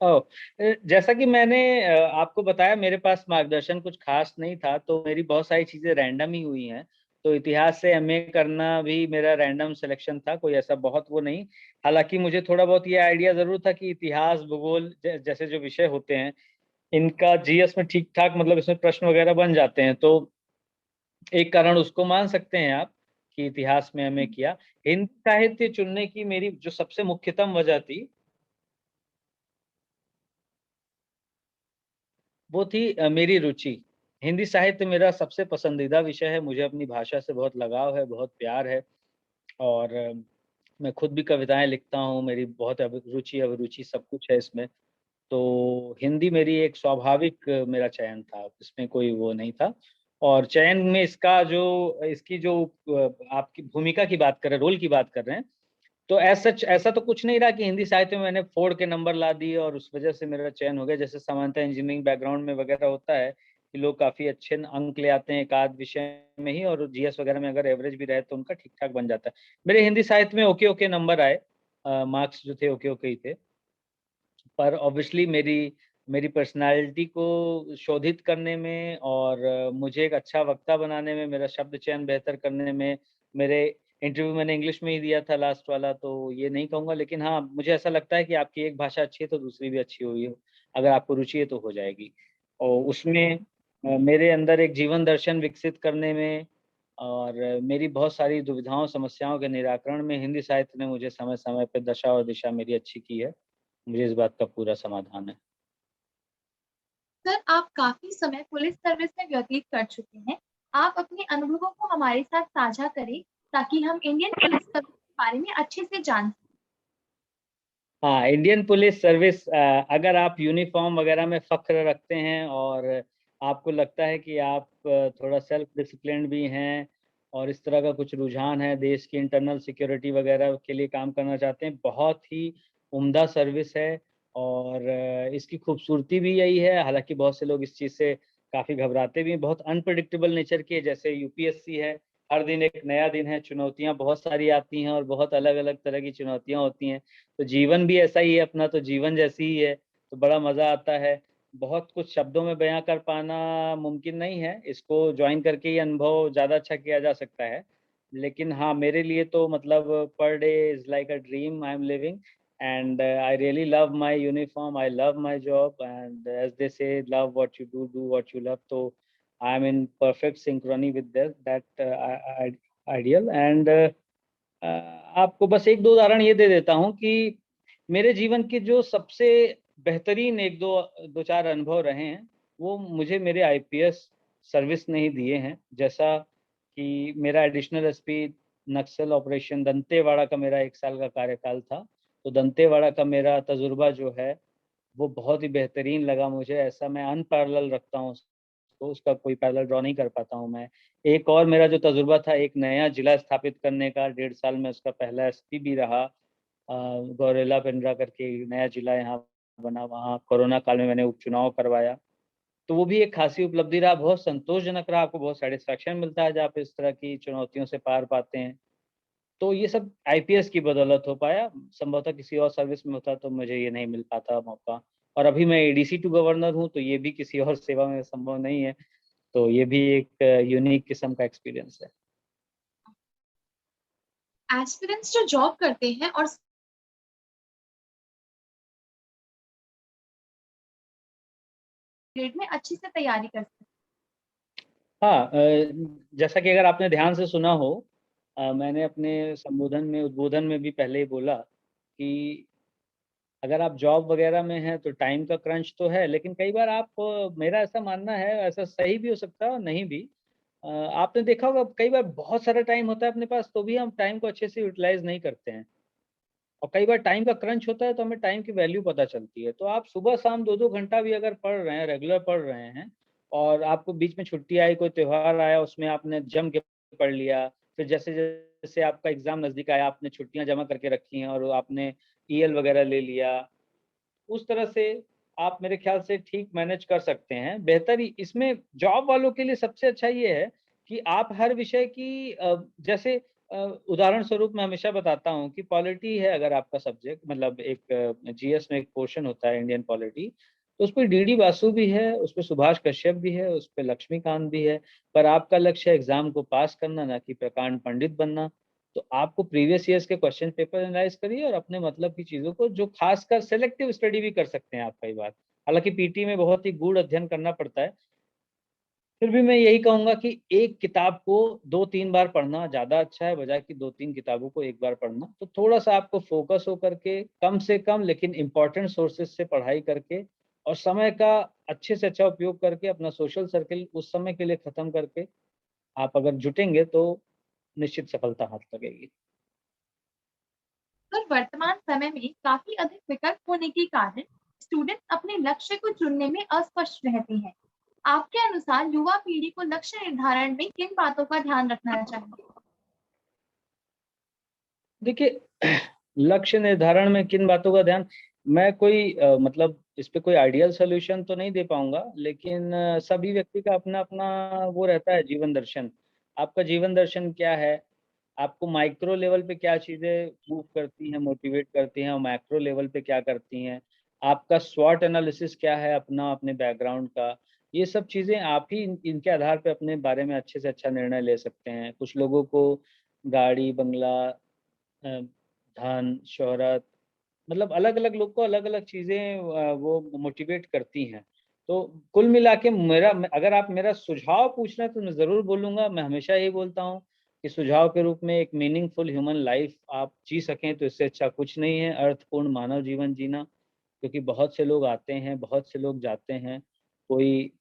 C: ओह! जैसा कि मैंने आपको बताया, मेरे पास मार्गदर्शन कुछ खास नहीं था, तो मेरी बहुत सारी चीज़ें रैंडम ही हुई हैं। तो इतिहास से एमए करना भी मेरा रैंडम सिलेक्शन था, कोई ऐसा बहुत वो नहीं। हालाँकि मुझे थोड़ा बहुत ये आइडिया ज़रूर था कि इतिहास, भूगोल जैसे जो विषय होते हैं, इनका जीएस में ठीक-ठाक, मतलब इसमें प्रश्न वगैरह बन जाते हैं। तो एक कारण उसको मान सकते हैं आप, कि इतिहास में एमए किया। हिंदी साहित्य चुनने की मेरी जो सबसे मुख्यतम वजह थी, वो थी मेरी रुचि। हिंदी साहित्य मेरा सबसे पसंदीदा विषय है, मुझे अपनी भाषा से बहुत लगाव है, बहुत प्यार है, और मैं खुद भी कविताएँ लिखता हूँ, मेरी बहुत रुचि, अभिरुचि सब कुछ है इसमें। तो हिंदी मेरी एक स्वाभाविक मेरा चयन था, इसमें कोई वो नहीं था। और चयन में इसकी जो आपकी भूमिका की बात कर रहे हैं, रोल की बात कर रहे हैं, तो एज़ सच ऐसा तो कुछ नहीं रहा कि हिंदी साहित्य में मैंने फोड़ के नंबर ला दिए और उस वजह से मेरा चयन हो गया। जैसे सामान्यतः इंजीनियरिंग बैकग्राउंड में वगैरह होता है, कि लोग काफ़ी अच्छे अंक ले आते हैं एक-आध विषय में ही, और जीएस वगैरह में अगर एवरेज भी रहे तो उनका ठीक-ठाक बन जाता है। मेरे हिंदी साहित्य में ओके-ओके नंबर आए, मार्क्स जो थे ओके-ओके ही थे। पर ऑब्वियसली मेरी मेरी पर्सनैलिटी को शोधित करने में, और मुझे एक अच्छा वक्ता बनाने में, मेरा शब्द चयन बेहतर करने में, मेरे इंटरव्यू मैंने इंग्लिश में ही दिया था लास्ट वाला, तो ये नहीं कहूँगा, लेकिन हाँ, मुझे ऐसा लगता है कि आपकी एक भाषा अच्छी है तो दूसरी भी अच्छी हुई हो। अगर आपको रुचि है तो हो जाएगी। और उसमें मेरे अंदर एक जीवन दर्शन विकसित करने में, और मेरी बहुत सारी दुविधाओं, समस्याओं के निराकरण में हिंदी साहित्य ने मुझे समय-समय पे दशा और दिशा मेरी अच्छी की है। मुझे इस बात का पूरा समाधान है।
A: सर, आप काफ़ी समय पुलिस सर्विस में व्यतीत कर चुके हैं। आप अपने अनुभवों को हमारे साथ साझा करें, ताकि हम इंडियन पुलिस सर्विस के बारे में अच्छे से जान सकें।
C: हाँ, इंडियन पुलिस सर्विस, अगर आप यूनिफ़ॉर्म वग़ैरह में फ़ख्र रखते हैं, और आपको लगता है कि आप थोड़ा सेल्फ डिसिप्लिन्ड भी हैं, और इस तरह का कुछ रुझान है, देश की इंटरनल सिक्योरिटी वग़ैरह के लिए काम करना चाहते हैं, बहुत ही उम्दा सर्विस है, और इसकी खूबसूरती भी यही है। हालाँकि बहुत से लोग इस चीज़ से काफ़ी घबराते भी हैं, बहुत अनप्रेडिक्टेबल नेचर की है, जैसे यूपीएससी है, हर दिन एक नया दिन है, चुनौतियाँ बहुत सारी आती हैं, और बहुत अलग-अलग तरह की चुनौतियाँ होती हैं। तो जीवन भी ऐसा ही है अपना, तो जीवन जैसी ही है, तो बड़ा मज़ा आता है। बहुत कुछ शब्दों में बयाँ कर पाना मुमकिन नहीं है, इसको जॉइन करके ही अनुभव ज़्यादा अच्छा किया जा सकता है। लेकिन हाँ, मेरे लिए तो मतलब पर day is like a dream I am living, and I really love my uniform, I love my job, and as they say love what you do what you love, तो I am in perfect synchrony with that ideal, and आपको बस 1-2 उदाहरण ये दे देता हूँ कि मेरे जीवन के जो सबसे बेहतरीन 1-2 2-4 अनुभव रहे हैं, वो मुझे मेरे आईपीएस सर्विस ने ही दिए हैं। जैसा कि मेरा एडिशनल एसपी नक्सल ऑपरेशन दंतेवाड़ा का मेरा 1 साल का कार्यकाल था। तो दंतेवाड़ा का मेरा तजुर्बा जो है, वो बहुत ही बेहतरीन लगा मुझे, ऐसा मैं अनपैरेलल रखता हूँ उसको, उसका कोई पैरेलल ड्रॉ नहीं कर पाता हूँ मैं। एक और मेरा जो तजुर्बा था, एक नया जिला स्थापित करने का, 1.5 साल में उसका पहला एसपी भी रहा, गौरेला पेंड्रा करके नया जिला यहाँ बना, वहाँ कोरोना काल में मैंने उपचुनाव करवाया, तो वो भी एक खासी उपलब्धि रहा, बहुत संतोषजनक रहा, आपको बहुत सेटिस्फेक्शन मिलता है जब आप इस तरह की चुनौतियों से पार पाते हैं। तो ये सब आईपीएस की बदौलत हो पाया, संभवतः किसी और सर्विस में होता तो मुझे ये नहीं मिल पाता मौका। और अभी मैं एडीसी टू गवर्नर हूँ, तो ये भी किसी और सेवा में संभव नहीं है, तो ये भी एक यूनिक किस्म का एक्सपीरियंस है।
A: एस्पिरेंट्स जो जॉब करते हैं और ग्रेड में अच्छी से तैयारी कर सकते
C: हाँ, जैसा कि अगर आपने ध्यान से सुना हो, मैंने अपने उद्बोधन में भी पहले ही बोला कि अगर आप जॉब वगैरह में हैं तो टाइम का क्रंच तो है, लेकिन कई बार आप मेरा ऐसा मानना है, ऐसा सही भी हो सकता है और नहीं भी। आपने देखा होगा कई बार बहुत सारा टाइम होता है अपने पास, तो भी हम टाइम को अच्छे से यूटिलाइज नहीं करते हैं, और कई बार टाइम का क्रंच होता है तो हमें टाइम की वैल्यू पता चलती है। तो आप सुबह शाम 2-2 घंटा भी अगर पढ़ रहे हैं, रेगुलर पढ़ रहे हैं, और आपको बीच में छुट्टी आई, कोई त्योहार आया, उसमें आपने जम के पढ़ लिया, फिर जैसे जैसे आपका एग्जाम नजदीक आया, आपने छुट्टियां जमा करके रखी हैं और आपने ईएल वगैरह ले लिया, उस तरह से आप मेरे ख्याल से ठीक मैनेज कर सकते हैं। बेहतर ही इसमें जॉब वालों के लिए सबसे अच्छा ये है कि आप हर विषय की जैसे उदाहरण स्वरूप मैं हमेशा बताता हूँ कि पॉलिटी है अगर आपका सब्जेक्ट, मतलब एक जीएस में एक पोर्शन होता है इंडियन पॉलिटी, तो उस पर डीडी बासु भी है, उस पर सुभाष कश्यप भी है, उस पर लक्ष्मीकांत भी है, पर आपका लक्ष्य है एग्जाम को पास करना, ना कि प्रकांड पंडित बनना। तो आपको प्रीवियस ईयर्स के क्वेश्चन पेपर एनालाइज करिए और अपने मतलब की चीज़ों को, जो खासकर सेलेक्टिव स्टडी भी कर सकते हैं आप कई बार, हालांकि पीटी में बहुत ही गूढ़ अध्ययन करना पड़ता है, फिर भी मैं यही कहूंगा कि एक किताब को 2-3 बार पढ़ना ज़्यादा अच्छा है बजाय कि 2-3 किताबों को एक बार पढ़ना। तो थोड़ा सा आपको फोकस होकर के कम से कम लेकिन इम्पोर्टेंट सोर्सेज से पढ़ाई करके और समय का अच्छे से अच्छा उपयोग करके अपना सोशल सर्किल उस समय के लिए ख़त्म करके आप अगर जुटेंगे तो निश्चित सफलता हाथ लगेगी।
A: पर वर्तमान समय में काफी अधिक विकल्प होने के कारण स्टूडेंट्स अपने लक्ष्य को चुनने में अस्पष्ट रहते हैं। आपके अनुसार युवा पीढ़ी को लक्ष्य निर्धारण में किन बातों का ध्यान रखना चाहिए?
C: देखिए, लक्ष्य निर्धारण में किन बातों का ध्यान, मैं कोई मतलब इस पे कोई आइडियल सॉल्यूशन तो नहीं दे पाऊंगा, लेकिन सभी व्यक्ति का अपना अपना वो रहता है जीवन दर्शन। आपका जीवन दर्शन क्या है, आपको माइक्रो लेवल पे क्या चीजें मूव करती हैं, मोटिवेट करती हैं, और मैक्रो लेवल पे क्या करती हैं, आपका स्वॉट एनालिसिस क्या है अपना, अपने बैकग्राउंड का, ये सब चीजें आप ही इनके आधार पे अपने बारे में अच्छे से अच्छा निर्णय ले सकते हैं। कुछ लोगों को गाड़ी बंगला, धन शोहरत, मतलब अलग अलग लोग को अलग अलग चीजें वो मोटिवेट करती हैं। तो कुल मिला के मेरा, अगर आप मेरा सुझाव पूछ रहे हैं तो मैं जरूर बोलूंगा, मैं हमेशा यही बोलता हूँ कि सुझाव के रूप में एक मीनिंगफुल ह्यूमन लाइफ आप जी सकें तो इससे अच्छा कुछ नहीं है अर्थपूर्ण मानव जीवन जीना। क्योंकि बहुत से लोग आते हैं, बहुत से लोग जाते हैं, कोई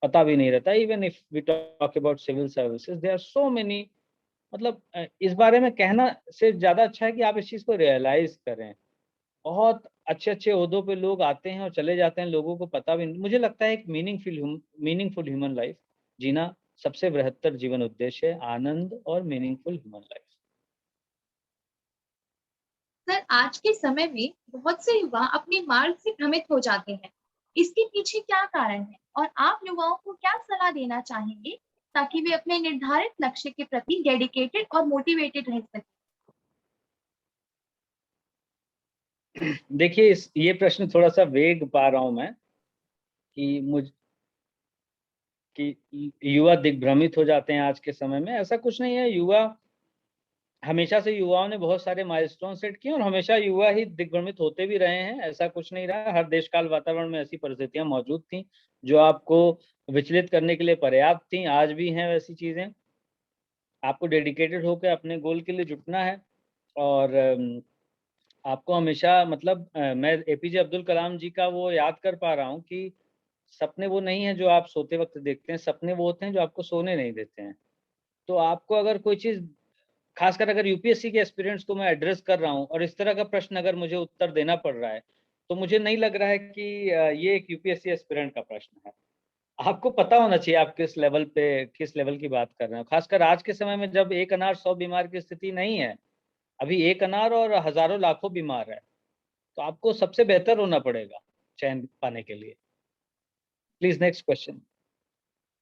C: पता भी नहीं रहता। Even if we talk about civil services, there are so many, मतलब इस बारे में कहना से ज्यादा अच्छा है कि आप इस चीज को रियलाइज करें। बहुत अच्छे अच्छे ओहदों पे लोग आते हैं और चले जाते हैं, लोगों को पता भी नहीं। मुझे लगता है एक मीनिंगफुल ह्यूमन लाइफ जीना सबसे बृहत्तर जीवन उद्देश्य है, आनंद और मीनिंगफुल ह्यूमन लाइफ।
A: सर, आज के समय में बहुत से युवा अपने मार्ग से भ्रमित हो जाते हैं। इसके पीछे क्या कारण है और आप युवाओं को क्या सलाह देना चाहेंगे ताकि वे अपने निर्धारित लक्ष्य के प्रति डेडिकेटेड और मोटिवेटेड रह सकें?
C: देखिए, ये प्रश्न थोड़ा सा वेग पा रहा हूं मैं, कि कि युवा दिग्भ्रमित हो जाते हैं आज के समय में। ऐसा कुछ नहीं है, युवा हमेशा से, युवाओं ने बहुत सारे माइलस्टोन सेट किए और हमेशा युवा ही दिग्भ्रमित होते भी रहे हैं, ऐसा कुछ नहीं रहा। हर देश काल वातावरण में ऐसी परिस्थितियां मौजूद थी जो आपको विचलित करने के लिए पर्याप्त थी, आज भी हैं वैसी चीजें। आपको डेडिकेटेड होकर अपने गोल के लिए जुटना है, और आपको हमेशा, मतलब मैं एपीजे अब्दुल कलाम जी का वो याद कर पा रहा हूँ कि सपने वो नहीं है जो आप सोते वक्त देखते हैं, सपने वो होते हैं जो आपको सोने नहीं देते हैं। तो आपको अगर कोई चीज, खासकर अगर यूपीएससी के एस्पिरेंट्स को मैं एड्रेस कर रहा हूँ और इस तरह का प्रश्न अगर मुझे उत्तर देना पड़ रहा है, तो मुझे नहीं लग रहा है कि ये एक यूपीएससी एस्पिरेंट का प्रश्न है। आपको पता होना चाहिए आप किस लेवल की बात कर रहे हैं, खासकर आज के समय में जब एक अनार 100 बीमार की स्थिति नहीं है। अभी एक अनार और हजारों लाखों बीमार है। तो आपको सबसे बेहतर होना पड़ेगा चयन पाने के लिए। Please next question.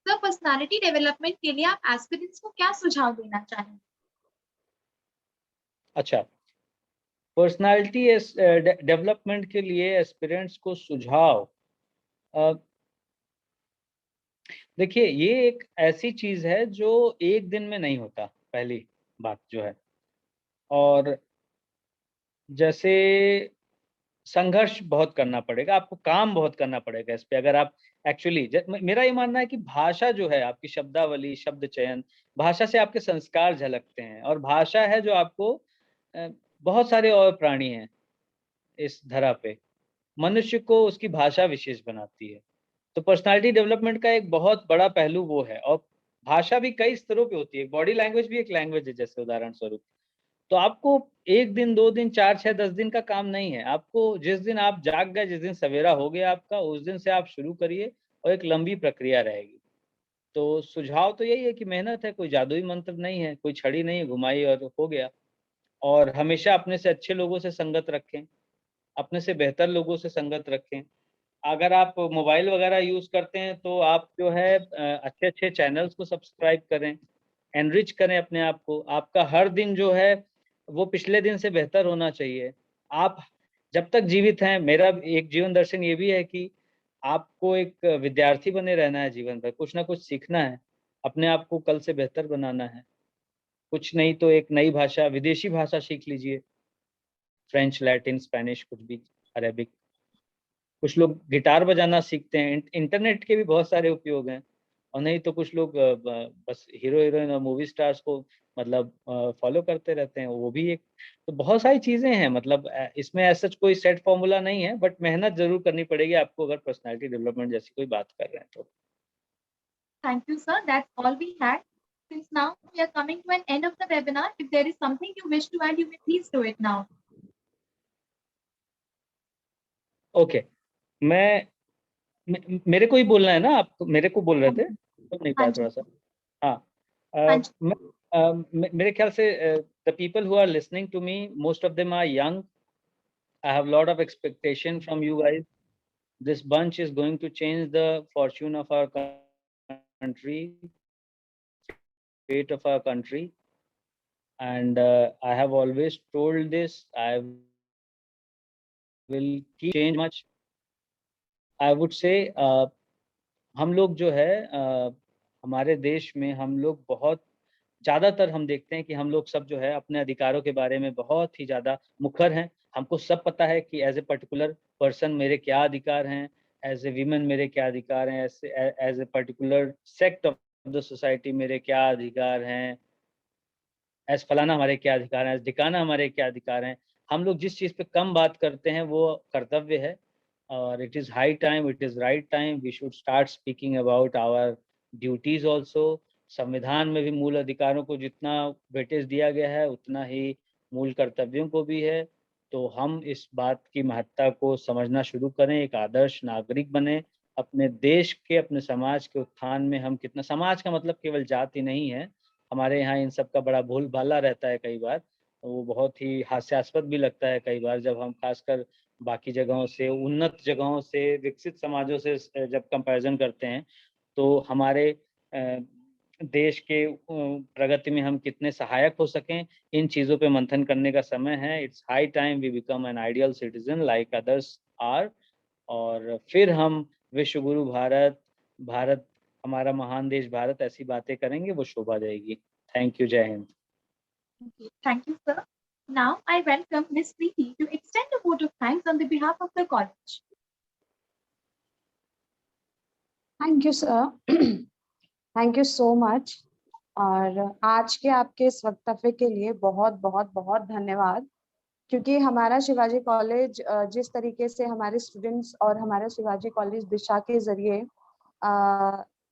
A: Sir, personality development के लिए आप एस्पिरेंट्स को क्या सुझाव देना चाहेंगे?
C: अच्छा, पर्सनालिटी डेवलपमेंट के लिए एस्पिरेंट्स को सुझाव, देखिए ये एक ऐसी चीज है जो एक दिन में नहीं होता, पहली बात जो है। और जैसे संघर्ष बहुत करना पड़ेगा, आपको काम बहुत करना पड़ेगा इस पे। अगर आप एक्चुअली, मेरा ये मानना है कि भाषा जो है, आपकी शब्दावली, शब्द चयन, भाषा से आपके संस्कार झलकते हैं। और भाषा है जो आपको बहुत सारे और प्राणी हैं इस धरा पे, मनुष्य को उसकी भाषा विशेष बनाती है। तो पर्सनालिटी डेवलपमेंट का एक बहुत बड़ा पहलू वो है। और भाषा भी कई स्तरों पे होती है, बॉडी लैंग्वेज भी एक लैंग्वेज है, जैसे उदाहरण स्वरूप। तो आपको एक दिन, 2 दिन, 4, 6, 10 दिन का काम नहीं है। आपको जिस दिन आप जाग गए, जिस दिन सवेरा हो गया आपका, उस दिन से आप शुरू करिए, और एक लंबी प्रक्रिया रहेगी। तो सुझाव तो यही है कि मेहनत है, कोई जादुई मंत्र नहीं है, कोई छड़ी नहीं है घुमाई और हो गया। और हमेशा अपने से अच्छे लोगों से संगत रखें, अपने से बेहतर लोगों से संगत रखें। अगर आप मोबाइल वगैरह यूज़ करते हैं तो आप जो है अच्छे-अच्छे चैनल्स को सब्सक्राइब करें, एनरिच करें अपने आप को। आपका हर दिन जो है वो पिछले दिन से बेहतर होना चाहिए। आप जब तक जीवित हैं, मेरा एक जीवन दर्शन ये भी है कि आपको एक विद्यार्थी बने रहना है जीवन भर, कुछ ना कुछ सीखना है, अपने आप को कल से बेहतर बनाना है। कुछ नहीं तो एक नई भाषा, विदेशी भाषा सीख लीजिए, फ्रेंच, लैटिन, स्पेनिश, कुछ भी, अरेबिक। कुछ लोग गिटार बजाना सीखते हैं। इंटरनेट के भी बहुत सारे उपयोग हैं। और नहीं तो कुछ लोग बस हीरो हीरोइन और मूवी स्टार्स को मतलब फॉलो करते रहते हैं, वो भी एक। तो बहुत सारी चीजें हैं, मतलब इसमें ऐसा कोई सेट फॉर्मूला नहीं है, बट मेहनत जरूर करनी पड़ेगी आपको, अगर पर्सनालिटी डेवलपमेंट जैसी कोई बात कर रहे हैं तो।
A: Thank you, sir. That's all we had. Since now we are coming to an end of the webinar, if there is something you wish to add, you may please do it now.
C: Okay, मेरे को ही बोलना है ना? आप मेरे को बोल रहे थे तो नहीं
A: हाँ
C: पाया
A: जी,
C: थोड़ा सा। हाँ,
A: हाँ जी।
C: मेरे ख्याल से the people who are listening to me, most of them are young. I have a lot of expectation from you guys. This bunch is going to change the fortune of our country, fate of our country. And I have always told this, I will keep change much. I would say हम लोग जो है हमारे देश में हम लोग बहुत ज़्यादातर हम देखते हैं कि हम लोग सब जो है अपने अधिकारों के बारे में बहुत ही ज़्यादा मुखर हैं। हमको सब पता है कि एज़ ए पर्टिकुलर पर्सन मेरे क्या अधिकार हैं, एज़ ए वीमेन मेरे क्या अधिकार हैं, as a particular sect of the society मेरे क्या अधिकार हैं, एज़ फलाना हमारे क्या अधिकार हैं, एज़ ढिकाना हमारे क्या अधिकार हैं। हम लोग जिस चीज़ पे कम बात करते हैं वो कर्तव्य है। और it is high time, it is right time we should start speaking about our duties also. संविधान में भी मूल अधिकारों को जितना वेटेज दिया गया है, उतना ही मूल कर्तव्यों को भी है। तो हम इस बात की महत्ता को समझना शुरू करें, एक आदर्श नागरिक बने। अपने देश के, अपने समाज के उत्थान में हम कितना, समाज का मतलब केवल जाति नहीं है, हमारे यहाँ इन सब का बड़ा भूलभाला रहता है कई बार। वो बहुत ही हास्यास्पद भी लगता है कई बार, जब हम खासकर बाकी जगहों से, उन्नत जगहों से, विकसित समाजों से जब कंपैरिजन करते हैं, तो हमारे देश के प्रगति में हम कितने सहायक हो सकें, इन चीज़ों पे मंथन करने का समय है। It's high time we become an ideal citizen like others are. और फिर हम विश्व गुरु भारत, भारत हमारा महान देश भारत, ऐसी बातें करेंगे, वो शोभा देगी। थैंक यू, जय Hind.
A: Thank you, sir. Now I welcome Ms. Preeti to extend a vote of thanks on the behalf of the college.
D: Thank you sir, thank you so much. और आज के आपके इस वक्तव्य के लिए बहुत बहुत बहुत धन्यवाद, क्योंकि हमारा शिवाजी कॉलेज जिस तरीके से हमारे स्टूडेंट्स और हमारा शिवाजी कॉलेज दिशा के जरिए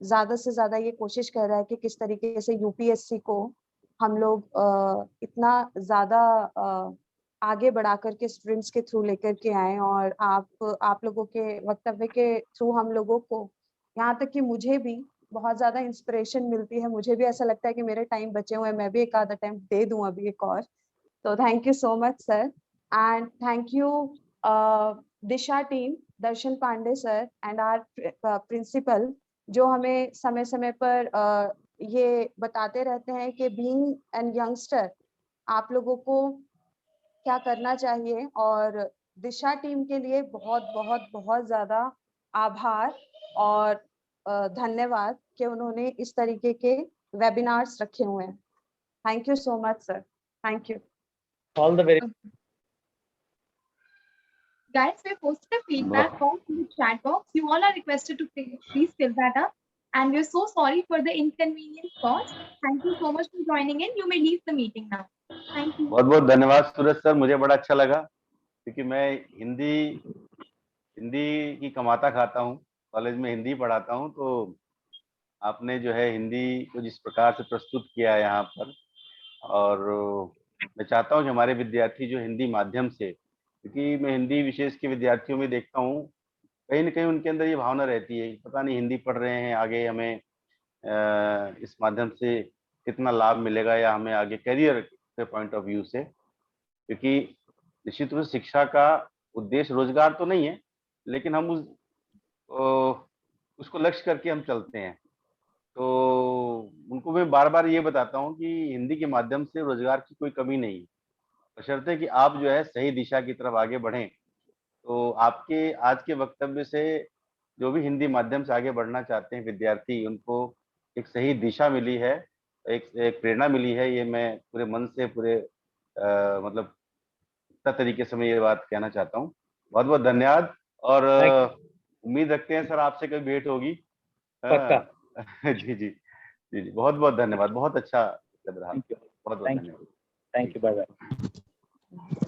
D: ज़्यादा से ज़्यादा ये कोशिश कर रहा है कि किस तरीके से यूपीएससी को हम लोग इतना ज़्यादा आगे बढ़ा करके स्टूडेंट्स के थ्रू लेकर के आए। और आप लोगों के वक्तव्य के थ्रू हम लोगों को, यहाँ तक कि मुझे भी बहुत ज़्यादा इंस्पिरेशन मिलती है। मुझे भी ऐसा लगता है कि मेरे टाइम बचे हुए हैं, मैं भी एक आध अटेम्प्ट दे दूं अभी एक और। तो thank you so much sir, and thank you Disha team, Darshan Pandey sir and our principal, जो हमें समय समय पर ये बताते रहते हैं कि बीइंग एन यंगस्टर आप लोगों को क्या करना चाहिए। और दिशा टीम के लिए बहुत बहुत बहुत ज्यादा आभार और धन्यवाद कि उन्होंने इस तरीके के वेबिनार्स रखे हुए हैं। Thank you so much sir, thank you.
C: All the very
A: Guys, we posted a feedback box in the chat box. You all are requested to please fill that up. And we're so sorry for the inconvenience caused. Thank you so much for joining in. You may leave the meeting now. Thank you.
E: बहुत बहुत धन्यवाद सूरज sir, मुझे बड़ा अच्छा लगा क्योंकि मैं हिंदी की कमाता खाता हूँ, कॉलेज में हिंदी पढ़ाता हूँ, तो आपने जो है हिंदी को जिस प्रकार से प्रस्तुत किया है यहाँ पर, और मैं चाहता हूँ कि हमारे विद्यार्थी जो हिंदी माध्यम से, क्योंकि मैं हिंदी विशेष के विद्यार्थियों में देखता हूँ कहीं न कहीं उनके अंदर ये भावना रहती है, पता नहीं हिंदी पढ़ रहे हैं, आगे हमें इस माध्यम से कितना लाभ मिलेगा या हमें आगे करियर के पॉइंट ऑफ व्यू से, क्योंकि निश्चित रूप से शिक्षा का उद्देश्य रोजगार तो नहीं है, लेकिन हम उसको लक्ष्य करके हम चलते हैं। तो उनको मैं बार-बार ये बताता हूँ कि हिंदी के माध्यम से रोजगार की कोई कमी नहीं है, बशर्ते कि आप जो है सही दिशा की तरफ आगे बढ़ें। तो आपके आज के वक्तव्य से जो भी हिंदी माध्यम से आगे बढ़ना चाहते हैं विद्यार्थी, उनको एक सही दिशा मिली है, एक प्रेरणा मिली है, ये मैं पूरे मन से पूरे मतलब तरीके से मैं ये बात कहना चाहता हूँ। बहुत बहुत धन्यवाद और उम्मीद रखते हैं सर आपसे कभी भेंट होगी।
C: पक्का।
E: जी जी जी जी, बहुत बहुत धन्यवाद, बहुत अच्छा लग रहा, बहुत बहुत धन्यवाद।
C: Thank you, bye bye.